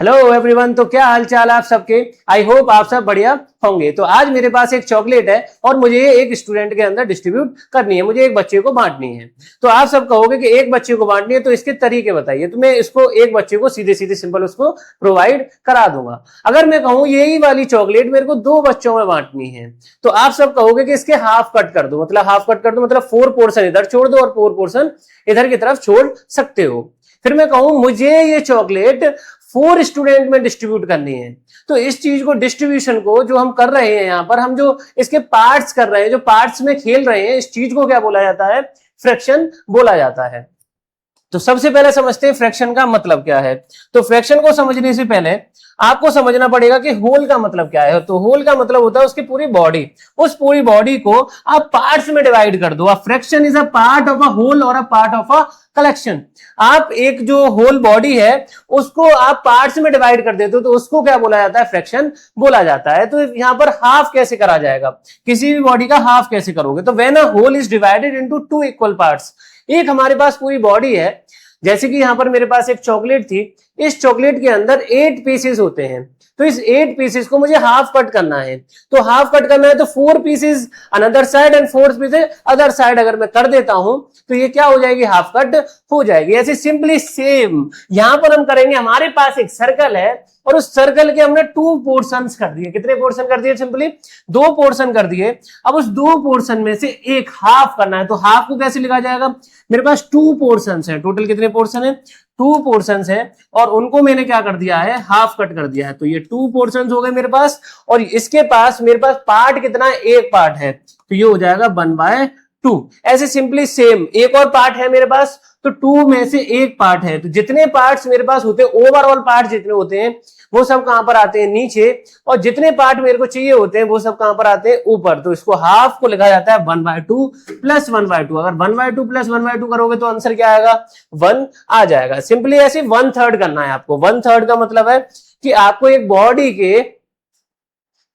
Hello everyone. तो क्या हाल चाल आप सबके। आई होप आप सब बढ़िया होंगे। तो आज मेरे पास एक चॉकलेट है और मुझे एक स्टूडेंट के अंदर डिस्ट्रीब्यूट करनी है, मुझे एक बच्चे को बांटनी है। तो आप सब कहोगे कि एक बच्चे को बांटनी है तो इसके तरीके बताइए। तो मैं इसको एक बच्चे को सीधे सीधे सिंपल उसको प्रोवाइड करा दूंगा। अगर मैं कहूं यही वाली चॉकलेट मेरे को दो बच्चों में बांटनी है तो आप सब कहोगे कि इसके हाफ कट कर दो, मतलब हाफ कट कर दो मतलब 4 पोर्शन इधर छोड़ दो और 4 पोर्शन इधर की तरफ छोड़ सकते हो। फिर मैं कहूं मुझे ये चॉकलेट 4 स्टूडेंट में डिस्ट्रीब्यूट करनी है तो इस चीज को डिस्ट्रीब्यूशन को जो हम कर रहे हैं यहां पर हम जो इसके पार्ट्स कर रहे हैं, जो पार्ट्स में खेल रहे हैं, इस चीज को क्या बोला जाता है? फ्रैक्शन बोला जाता है। तो सबसे पहले समझते हैं फ्रैक्शन का मतलब क्या है। तो फ्रैक्शन को समझने से पहले आपको समझना पड़ेगा कि होल का मतलब क्या है। तो होल का मतलब होता है उसकी पूरी बॉडी। उस पूरी बॉडी को आप पार्ट्स में डिवाइड कर दो। Fraction is a part of a whole और a part of a collection. आप एक जो होल बॉडी है उसको आप पार्ट्स में डिवाइड कर देते हो तो उसको क्या बोला जाता है? फ्रैक्शन बोला जाता है। तो यहां पर हाफ कैसे करा जाएगा? किसी भी बॉडी का हाफ कैसे करोगे? तो when a whole is divided into 2 equal parts. एक हमारे पास पूरी बॉडी है, जैसे कि यहां पर मेरे पास एक चॉकलेट थी, इस चॉकलेट के अंदर 8 पीसेस होते हैं तो इस 8 पीसेस को मुझे हाफ कट करना है। तो हाफ कट करना है तो 4 pieces another side and 4 pieces other side अगर मैं कर देता हूं तो ये क्या हो जाएगी? हाफ कट हो जाएगी। ऐसे सिंपली सेम यहां पर हम करेंगे। हमारे पास एक सर्कल है और उस सर्कल के हमने 2 पोर्शंस कर दिए। कितने पोर्शन कर दिए? सिंपली 2 पोर्शन कर दिए। अब उस 2 पोर्शन में से एक हाफ करना है तो हाफ को कैसे लिखा जाएगा? मेरे पास 2 पोर्शंस है। टोटल कितने पोर्शन है? 2 पोर्शंस है और उनको मैंने क्या कर दिया है? हाफ कट कर दिया है। तो ये 2 पोर्शंस हो गए मेरे पास और इसके पास मेरे पास पार्ट कितना है? एक पार्ट है तो ये हो जाएगा 1/2। ऐसे सिंपली सेम एक और पार्ट है मेरे पास तो 2 में से एक पार्ट है। तो जितने पार्ट्स मेरे पास होते हैं, ओवरऑल पार्ट जितने होते हैं वो सब कहां पर आते हैं? नीचे। और जितने पार्ट मेरे को चाहिए होते हैं वो सब कहां पर आते हैं? ऊपर। तो इसको हाफ को लिखा जाता है 1/2 प्लस 1/2। अगर 1/2 प्लस 1/2 करोगे तो आंसर क्या आएगा? 1 आ जाएगा। सिंपली ऐसे 1/3 करना है आपको। 1/3 का मतलब है कि आपको एक बॉडी के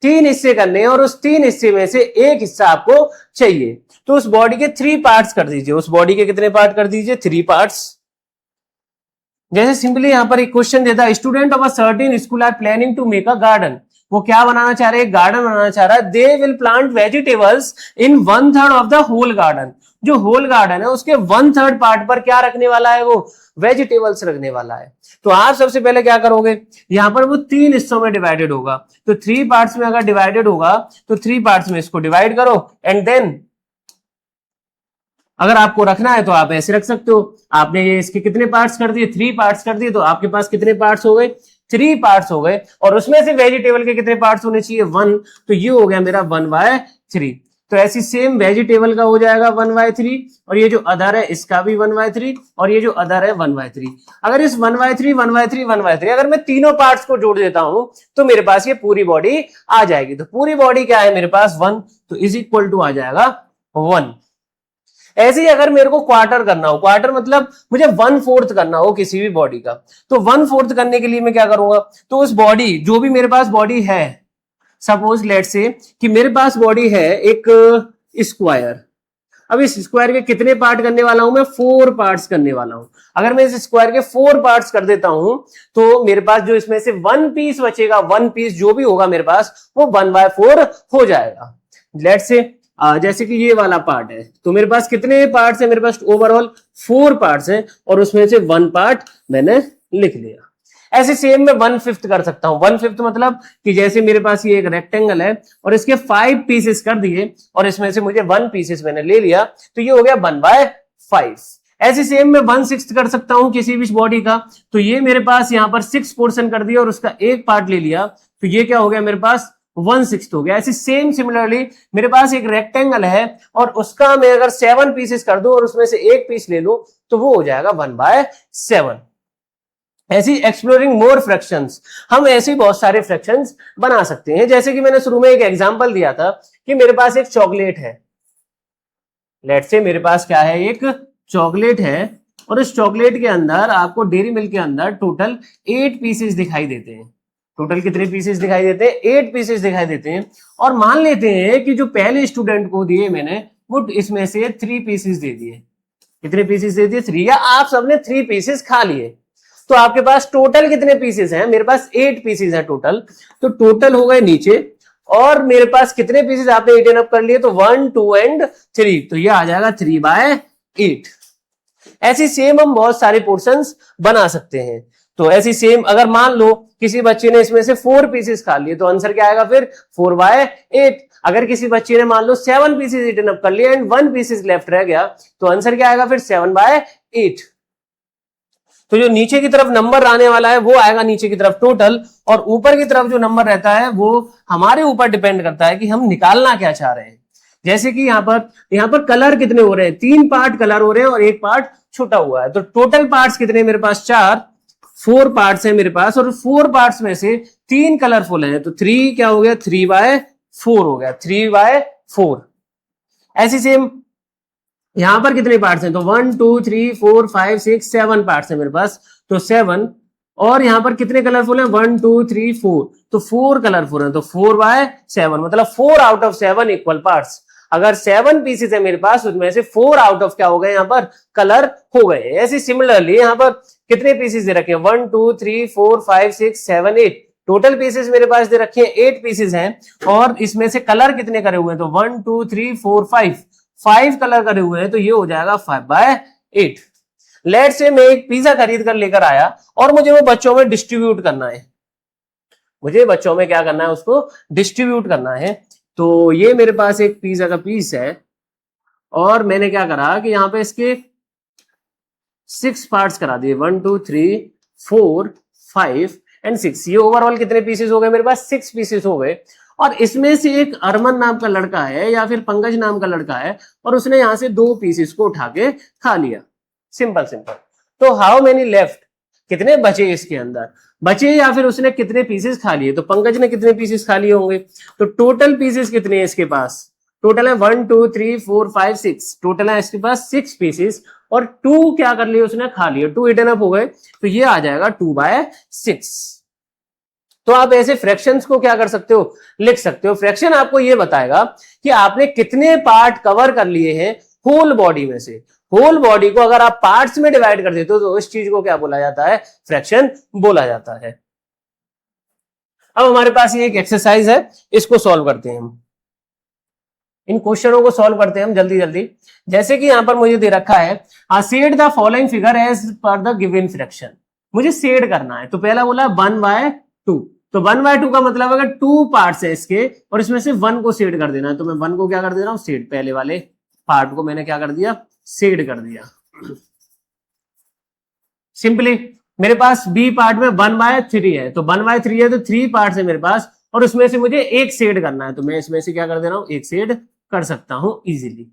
3 हिस्से करने हैं और उस 3 हिस्से में से एक हिस्सा आपको चाहिए। तो उस बॉडी के 3 पार्ट्स कर दीजिए। उस बॉडी के कितने पार्ट कर दीजिए? 3 पार्ट्स। जैसे सिंपली यहां पर एक क्वेश्चन देता है, student of a certain school are planning to make a garden. वो क्या बनाना चाह रहे हैं? गार्डन बनाना चाह रहा है। They will plant vegetables in 1/3 of the whole garden. जो होल गार्डन है उसके 1/3 पार्ट पर क्या रखने वाला है? वो वेजिटेबल्स रखने वाला है। तो आप सबसे पहले क्या करोगे? यहां पर वो 3 हिस्सों में डिवाइडेड होगा तो 3 पार्ट्स में अगर डिवाइडेड होगा तो 3 पार्ट्स में इसको डिवाइड करो एंड देन अगर आपको रखना है तो आप ऐसे रख सकते हो। आपने ये इसके कितने पार्ट्स कर दिए? 3 पार्ट्स कर दिए तो आपके पास कितने पार्ट्स हो गए? 3 पार्ट्स हो गए। और उसमें से वेजिटेबल के कितने पार्ट्स होने चाहिए? 1। तो ये हो गया मेरा 1/3। तो ऐसी सेम वेजिटेबल का हो जाएगा 1/3 और ये जो अदर है इसका भी 1/3 और ये जो अदर है 1/3। अगर इस 1/3 1/3 1/3 अगर मैं तीनों पार्ट्स को जोड़ देता हूं तो मेरे पास ये पूरी बॉडी आ जाएगी। तो पूरी बॉडी क्या है मेरे पास? 1। तो इज इक्वल टू आ जाएगा 1। ऐसे ही अगर मेरे को क्वार्टर करना हो, क्वार्टर मतलब मुझे 1/4 करना हो किसी भी बॉडी का, तो 1/4 करने के लिए मैं क्या करूंगा? तो उस बॉडी जो भी मेरे पास बॉडी है, सपोज लेट से कि मेरे पास बॉडी है एक स्क्वायर। अब इस स्क्वायर के कितने पार्ट करने वाला हूं मैं? 4 पार्ट्स करने वाला हूं। अगर मैं इस स्क्वायर के 4 पार्ट्स कर देता हूं तो मेरे पास जो इसमें से 1 पीस बचेगा, 1 पीस जो भी होगा मेरे पास वो 1/4 हो जाएगा। लेट से जैसे कि ये वाला पार्ट है तो मेरे पास कितने पार्ट्स है? मेरे पास ओवरऑल 4 पार्ट्स हैं और उसमें से 1 पार्ट मैंने लिख लिया। ऐसे सेम में 1/5 कर सकता हूं। 1/5 मतलब कि जैसे मेरे पास ये एक रेक्टेंगल है और इसके 5 पीसेस कर दिए और इसमें से मुझे 1 पीसेस मैंने ले लिया तो ये हो गया 1/5। ऐसे सेम में 1/6 कर सकता हूं किसी भी बॉडी का। तो ये मेरे पास यहां पर 6 पोर्शन कर दिया और उसका एक पार्ट ले लिया तो ये क्या हो गया? मेरे पास 1/6 हो गया। ऐसे सेम सिमिलरली मेरे पास एक रेक्टेंगल है और उसका मैं अगर 7 पीसेस कर दूं और उसमें से एक पीस ले लूं तो वो हो जाएगा 1/7। ऐसी एक्सप्लोरिंग मोर फ्रैक्शंस, हम ऐसे बहुत सारे फ्रैक्शंस बना सकते हैं। जैसे कि मैंने शुरू में एक एग्जांपल दिया था कि मेरे पास एक चॉकलेट है। लेट्स से मेरे पास क्या है? एक चॉकलेट है और इस चॉकलेट के अंदर आपको डेयरी मिल्क के अंदर टोटल 8 पीसेस दिखाई देते हैं। टोटल कितने पीसेस दिखाई देते हैं? 8 पीसेस दिखाई देते हैं। और मान लेते हैं कि जो पहले स्टूडेंट को दिए मैंने वो इसमें से 3 पीसेस दे दिए। कितने पीसेस दे दिए? 3, या आप सबने 3 पीसेस खा लिए। तो आपके पास टोटल कितने पीसेस हैं? मेरे पास 8 पीसेस हैं टोटल। तो टोटल हो गए नीचे, और मेरे पास कितने पीसेस आपने 8 एंड अप कर लिए? तो 1 2 एंड 3, तो ये आ जाएगा 3/8। ऐसी सेम हम बहुत सारे पोर्शंस बना सकते हैं। तो ऐसी सेम अगर मान लो किसी बच्चे ने इसमें से 4 पीसेस खा लिए, तो आंसर क्या आएगा फिर? 4/8। अगर किसी बच्चे ने मान लो 7 पीसेस ईटन अप कर लिए एंड 1 पीसेस लेफ्ट रह गया, तो आंसर क्या आएगा फिर? 7/8। तो जो नीचे की तरफ नंबर आने वाला है वो आएगा नीचे की तरफ टोटल, और ऊपर की तरफ जो नंबर रहता है वो हमारे ऊपर डिपेंड करता है कि हम निकालना क्या चाह रहे हैं। जैसे कि यहाँ पर कलर कितने हो रहे हैं? 3 पार्ट कलर हो रहे हैं और 1 पार्ट छूटा हुआ है। तो टोटल पार्ट्स कितने मेरे पास? 4 पार्ट्स हैं मेरे पास, और 4 पार्ट्स में से 3 कलरफुल हैं, तो 3 क्या हो गया? 3/4 हो गया, 3/4। ऐसी सेम यहां पर कितने पार्ट्स हैं? तो 1 2 3 4 5 6 7 पार्ट्स हैं मेरे पास, तो 7। और यहां पर कितने कलरफुल हैं? 1 2 3 4, तो 4 कलरफुल हैं, तो 4/7, मतलब 4 आउट ऑफ 7 इक्वल पार्ट्स। अगर 7 पीसेस है मेरे पास, उसमें से 4 आउट ऑफ क्या हो गए? यहाँ पर कलर हो गए। ऐसे सिमिलरली यहाँ पर कितने पीसेस दे रखे हैं? 1 2 3 4 5 6 7 8, टोटल पीसेस मेरे पास दे रखे हैं 8 पीसेस हैं, और इसमें से कलर कितने करे हुए हैं? तो 1 2 3 4 5 कलर करे हुए हैं, तो ये हो जाएगा 5/8। लेट से मैं एक पिज्जा खरीद कर लेकर आया और मुझे वो बच्चों में डिस्ट्रीब्यूट करना है। मुझे बच्चों में क्या करना है? उसको डिस्ट्रीब्यूट करना है। तो ये मेरे पास एक पिज्जा का पीस है, और मैंने क्या करा कि यहाँ पे इसके 6 पार्ट्स करा दिए, 1 2 3 4 5 एंड 6। ये ओवरऑल कितने पीसेस हो गए मेरे पास? 6 पीसेस हो गए। और इसमें से एक अरमान नाम का लड़का है या फिर पंकज नाम का लड़का है, और उसने यहां से 2 पीसेस को उठा के खा लिया। Simple simple. तो हाउ मेनी लेफ्ट? कितने बचे इसके अंदर? बचे, या फिर उसने कितने पीसेस खा लिए? तो पंकज ने कितने पीसेस खा लिए होंगे? तो टोटल पीसेस कितने हैं इसके पास? टोटल है 1 2 3 4 5 6, टोटल है इसके पास 6 पीसेस, और 2 क्या कर लिए उसने? खा लिए। 2 इटन अप हो गए, तो ये आ जाएगा 2/6। तो आप ऐसे फ्रैक्शंस को क्या कर सकते हो? लिख सकते हो। फ्रैक्शन आपको ये बताएगा कि आपने कितने पार्ट कवर कर लिए हैं होल बॉडी में से। होल बॉडी को अगर आप पार्ट्स में डिवाइड कर देते हो, तो इस चीज को क्या बोला जाता है? फ्रैक्शन बोला जाता है। अब हमारे पास ये एक एक्सरसाइज है, इसको सॉल्व करते हैं हम। इन क्वेश्चनों को सॉल्व करते हैं हम जल्दी जल्दी। जैसे कि यहां पर मुझे दे रखा है, shade the following figure as per the given fraction. मुझे शेड करना है। तो पहला बोला 1/2, तो 1/2 का मतलब अगर 2 पार्ट्स है इसके, और इसमें से 1 को शेड कर देना है, तो मैं 1 को क्या कर दे रहा हूं? शेड। पहले वाले पार्ट को मैंने क्या कर दिया? शेड कर दिया। सिंपली मेरे पास बी पार्ट में 1/3 है, तो 1/3 है, तो 3 पार्ट्स है मेरे पास, और उसमें से मुझे एक शेड करना है, तो मैं इसमें से क्या कर दे रहा हूं? एक शेड कर सकता हूं इजीली।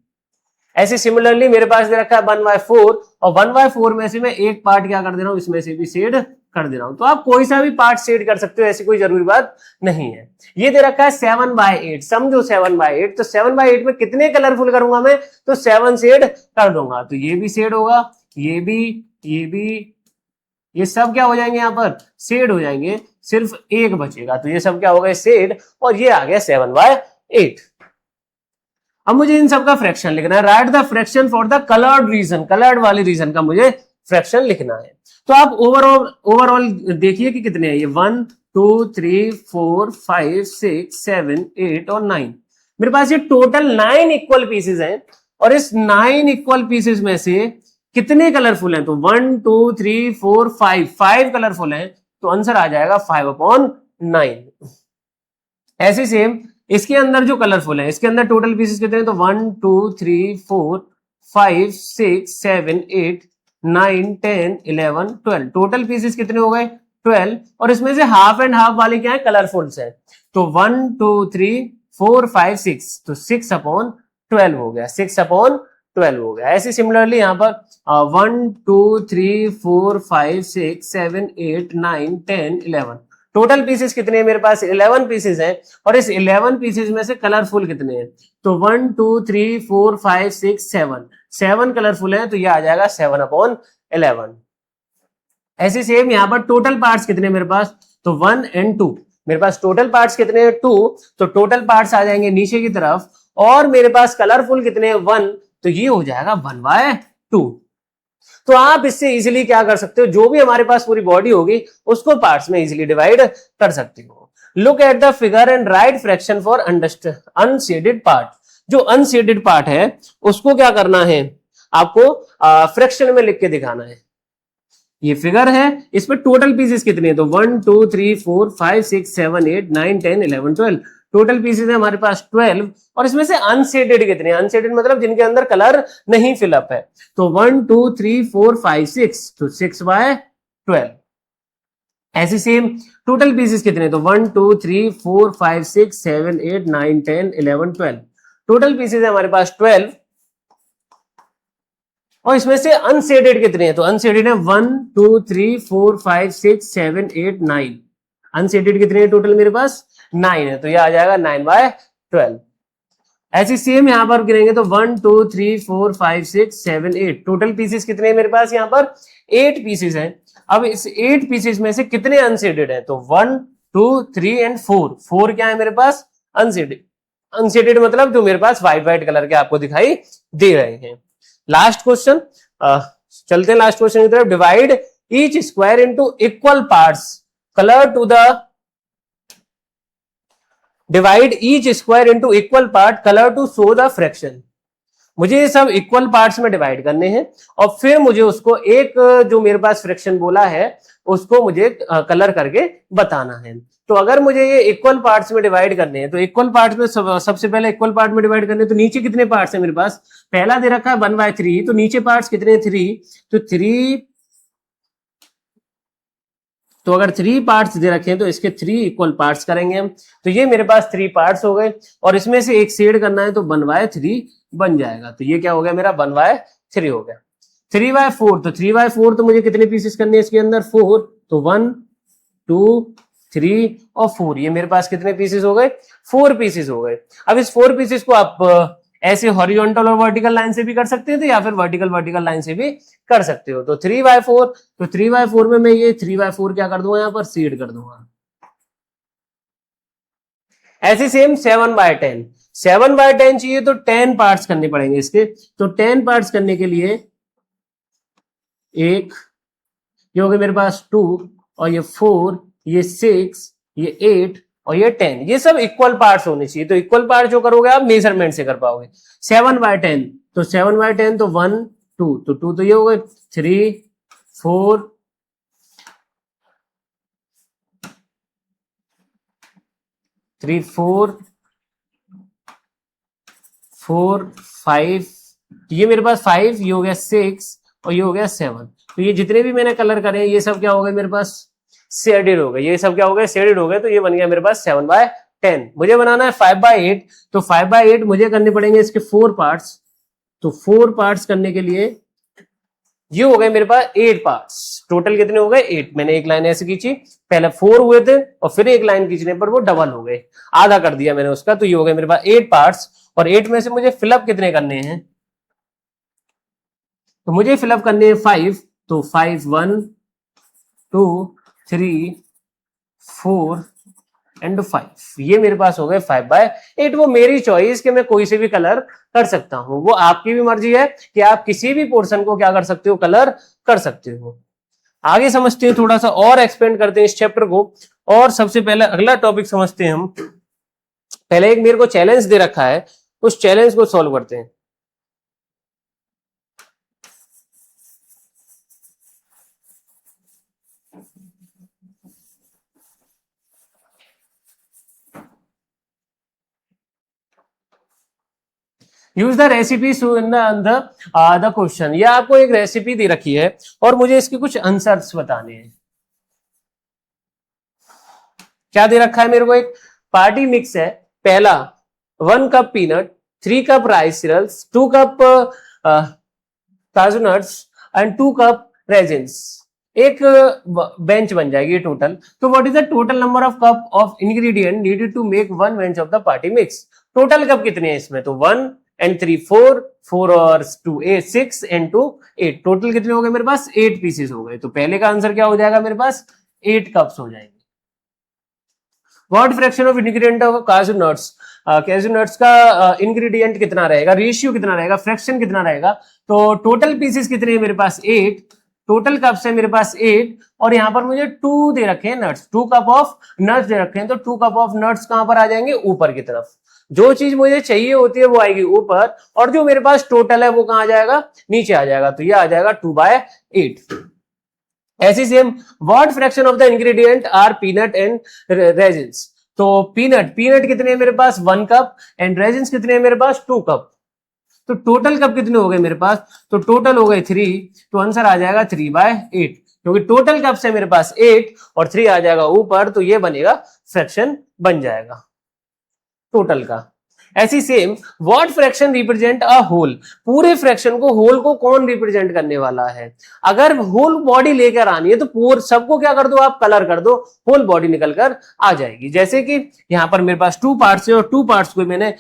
ऐसे सिमिलरली मेरे पास दे रखा है 1/4, और 1/4 में से मैं एक पार्ट क्या कर दे रहा हूं? इसमें से भी शेड कर दे रहा हूं। तो आप कोई सा भी पार्ट शेड कर सकते हो, ऐसी कोई जरूरी बात नहीं है। ये दे रखा है 7/8, समझो 7/8, तो 7/8 में कितने कलरफुल करूंगा मैं? तो 7 शेड कर दूंगा। तो ये भी शेड होगा, ये भी, ये सब क्या हो जाएंगे? यहाँ पर शेड हो जाएंगे, सिर्फ एक बचेगा, तो ये सब क्या हो गए? शेड, और ये आ गया 7/8। अब मुझे इन सब का फ्रैक्शन लिखना है। Write the fraction for the coloured region, coloured वाली रीजन का मुझे फ्रैक्शन लिखना है। तो आप ओवरऑल देखिए कि कितने हैं ये? 1 2 3 4 5 6 7 8 और 9। मेरे पास ये टोटल 9 इक्वल पीसेस हैं, और इस 9 इक्वल पीसेस में से कितने कलरफुल हैं? तो 1 2 3 4 5 कलरफुल हैं, तो आंसर आ जाएगा 5/9। ऐसे सेम इसके अंदर जो कलरफुल है, इसके अंदर टोटल पीसेस कितने हैं? तो 1 2 3 4 5 6 7 8 9 10 11 12, टोटल पीसेस कितने हो गए? 12, और इसमें से हाफ एंड हाफ वाले क्या है? कलरफुल्स है। तो 1 2 3 4 5 6, तो 6/12 हो गया, 6/12 हो गया। ऐसे सिमिलरली यहाँ पर 1 2 3 4 5 6 7 8 9 10 11, टोटल पीसेस कितने हैं मेरे पास? 11 पीसेस हैं, और इस 11 पीसेस में से कलरफुल कितने हैं? तो 1 2 3 4 5 6 7 कलरफुल है, तो ये आ जाएगा 7/11। ऐसे सेम यहाँ पर टोटल पार्ट्स कितने मेरे पास? तो 1 and 2। मेरे पास टोटल पार्ट्स कितने हैं? 2, तो टोटल पार्ट्स आ जाएंगे नीचे की तरफ, और मेरे पास कलरफुल कितने हैं? 1, तो ये हो जाएगा 1/2। तो आप इससे इजीली क्या कर सकते हो, जो भी हमारे पास पूरी बॉडी होगी उसको पार्ट्स में इजीली डिवाइड कर सकते हो। Look at the figure and right fraction for unshielded part. जो अनशेडेड पार्ट है उसको क्या करना है, आपको फ्रैक्शन में लिख के दिखाना है। ये फिगर है, इसमें टोटल पीसेस कितने हैं, तो 1 2 3 4 5 6 7 8 9 10 11 12 टोटल पीसेस है हमारे पास 12। और इसमें से अनशेडेड कितने हैं, अनशेडेड मतलब जिनके अंदर कलर नहीं फिलअप है, तो 1 2 3 4 5 6, तो 6/12। ऐसे सेम टोटल पीसेस कितने, तो 1 2 3 4 5 6 7 8 9 10 11 12 टोटल पीसेस है हमारे पास 12। और इसमें से अनशेडेड कितने हैं, तो अनशेडेड है 1 2 3 4 5 6 7 8 9। अनशेडेड कितने हैं टोटल मेरे पास 9 है, तो ये आ जाएगा 9/12। ऐसे सेम यहां पर गिनेंगे तो 1 2 3 4 5 6 7 8 टोटल पीसेस कितने हैं मेरे पास, यहां पर 8 पीसेस हैं। अब इस 8 पीसेस में से कितने अनशेडेड हैं, तो 1 2 3 एंड 4 क्या है मेरे पास अनशेडेड। अनशेडेड मतलब जो मेरे पास व्हाइट व्हाइट कलर के आपको दिखाई दे रहे हैं। लास्ट क्वेश्चन, चलते हैं लास्ट क्वेश्चन की तरफ। Divide each square into equal parts colour to the divide each square into equal part colour to show the fraction. मुझे ये सब इक्वल पार्ट्स में डिवाइड करने हैं और फिर मुझे उसको एक जो मेरे पास फ्रैक्शन बोला है उसको मुझे कलर करके बताना है। तो अगर मुझे ये इक्वल पार्ट्स में डिवाइड करने हैं, तो इक्वल पार्ट्स में सबसे पहले इक्वल पार्ट में डिवाइड करने हैं, तो नीचे कितने पार्ट्स हैं मेरे पास, पहला दे रखा है 1/3, तो नीचे पार्ट्स कितने हैं 3, तो 3, तो अगर 3 पार्ट्स दे रखे हैं तो इसके 3 इक्वल पार्ट्स करेंगे हम। तो ये मेरे पास 3 पार्ट्स हो गए और इसमें से एक शेड करना है तो 1/3 बन जाएगा। तो ये क्या हो गया मेरा 1/3 हो गया। 3/4, तो 3/4 तो मुझे कितने पीसेस करने हैं इसके अंदर 4, तो 1 2 3 और 4, ये मेरे पास कितने पीसेस हो गए 4 पीसेस हो गए। अब इस 4 पीसेस को आप ऐसे हॉरिजॉन्टल और वर्टिकल लाइन से भी कर सकते हैं तो या फिर वर्टिकल वर्टिकल लाइन से भी कर सकते हो। तो 3/4, तो 3/4 में मैं ये 3/4 क्या कर दूंगा यहां पर शेड कर दूंगा। ऐसे सेम 7/10, 7/10 चाहिए तो 10 पार्ट्स करने पड़ेंगे इसके। तो 10 पार्ट्स करने के लिए एक, ये हो गए मेरे पास 2 और ये 4, ये 6, ये 8 और ये 10, ये सब इक्वल पार्ट्स होने चाहिए। तो इक्वल पार्ट जो करोगे आप मेजरमेंट से कर पाओगे। 7/10, तो 7/10 तो 1 2, तो 2 तो ये हो गए 3 4 3 4 4 5, ये मेरे पास 5, ये हो गया 6 और ये हो गया 7। तो ये जितने भी मैंने कलर करे ये सब क्या हो गए मेरे पास शेडेड हो गए, ये सब क्या हो गए शेडेड हो गए। तो ये बन गया मेरे पास 7/10। मुझे बनाना है 5/8, तो 5/8 मुझे करने पड़ेंगे इसके 4 पार्ट्स। तो 4 पार्ट्स करने के लिए ये हो गए मेरे पास 8 पार्ट्स। टोटल कितने हो गए 8। मैंने एक लाइन ऐसे खींची, पहले 4 हुए थे और फिर एक लाइन खींचने पर वो डबल हो गए, आधा कर दिया मैंने उसका। तो ये हो गए मेरे पास 8 पार्ट्स और 8 में से मुझे फिलअप कितने करने हैं, तो मुझे फिलअप करने हैं 5। तो 5 1 2 3 4 एंड 5, ये मेरे पास हो गए 5/8। वो मेरी चॉइस कि मैं कोई से भी कलर कर सकता हूं, वो आपकी भी मर्जी है कि आप किसी भी पोर्शन को क्या कर सकते हो कलर कर सकते हो। आगे समझते हैं, थोड़ा सा और एक्सपेंड करते हैं इस चैप्टर को। और सबसे पहले अगला टॉपिक समझते हैं हम। पहले एक मेरे को चैलेंज दे रखा है, उस चैलेंज को सॉल्व करते हैं। Use the recipe in the question. ये आपको एक रेसिपी दे रखी है और मुझे इसके कुछ आंसर्स बताने हैं। क्या दे रखा है मेरे को, एक पार्टी मिक्स है। पहला 1 cup peanut, 3 cup rice cereals, 2 cup kaju nuts and 2 cup raisins. एक बेंच बन जाएगी टोटल। तो what is the total number of cup of ingredient needed to make 1 bench of the party mix. Total cup कितने हैं इसमें, तो 1 and 3 4 4 और 2 8 6 and 2 8, total कितने हो गए मेरे पास 8 पीसेस हो गए। तो पहले का आंसर क्या हो जाएगा मेरे पास 8 कप्स हो जाएंगे। What fraction of ingredient of काजू नट्स, कैश्यू नट्स का इंग्रेडिएंट कितना रहेगा, रेशियो कितना रहेगा, फ्रैक्शन कितना रहेगा। तो टोटल पीसेस कितने हैं मेरे पास 8, टोटल कप्स है मेरे पास 8, और यहाँ पर मुझे 2 दे रखे हैं नट्स, 2 कप ऑफ नट्स दे रखे हैं। तो 2 कप ऑफ नट्स कहां पर आ जाएंगे, ऊपर की तरफ। जो चीज मुझे चाहिए होती है वो आएगी ऊपर, और जो मेरे पास टोटल है वो कहां आ जाएगा, नीचे आ जाएगा। तो ये आ जाएगा 2/8। ऐसी same what fraction of the ingredient are peanut and raisins. तो पीनट कितने हैं मेरे पास 1 कप, एंड रेजिन्स कितने हैं मेरे पास 2 कप। तो टोटल कप कितने हो गए मेरे पास, तो टोटल हो गए 3। तो आंसर आ जाएगा 3/8, क्योंकि टोटल कप्स है मेरे पास 8 और 3 आ जाएगा ऊपर, तो ये बनेगा फ्रैक्शन बन जाएगा टोटल का। ऐसी same what fraction represent a whole, पूरे फ्रैक्शन को, होल को कौन रिप्रेजेंट करने वाला है। अगर होल बॉडी लेकर आनी है तो पूरे सबको क्या कर दो आप, कलर कर दो, होल बॉडी निकल कर आ जाएगी। जैसे कि यहां पर मेरे पास 2 पार्ट्स है और 2 पार्ट्स को मैंने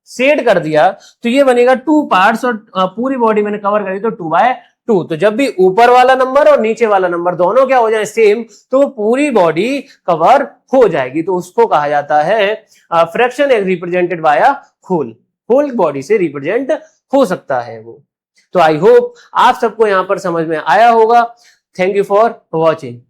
शेड कर दिया, तो ये बनेगा 2 पार्ट्स, और पूरी बॉडी मैंने कवर करी तो 2/2। तो जब भी ऊपर वाला नंबर और नीचे वाला नंबर दोनों क्या हो जाए सेम, तो पूरी बॉडी कवर हो जाएगी। तो उसको कहा जाता है fraction is represented by a whole, whole body से रिप्रेजेंट हो सकता है वो। तो आई होप आप सबको यहां पर समझ में आया होगा। Thank you for watching.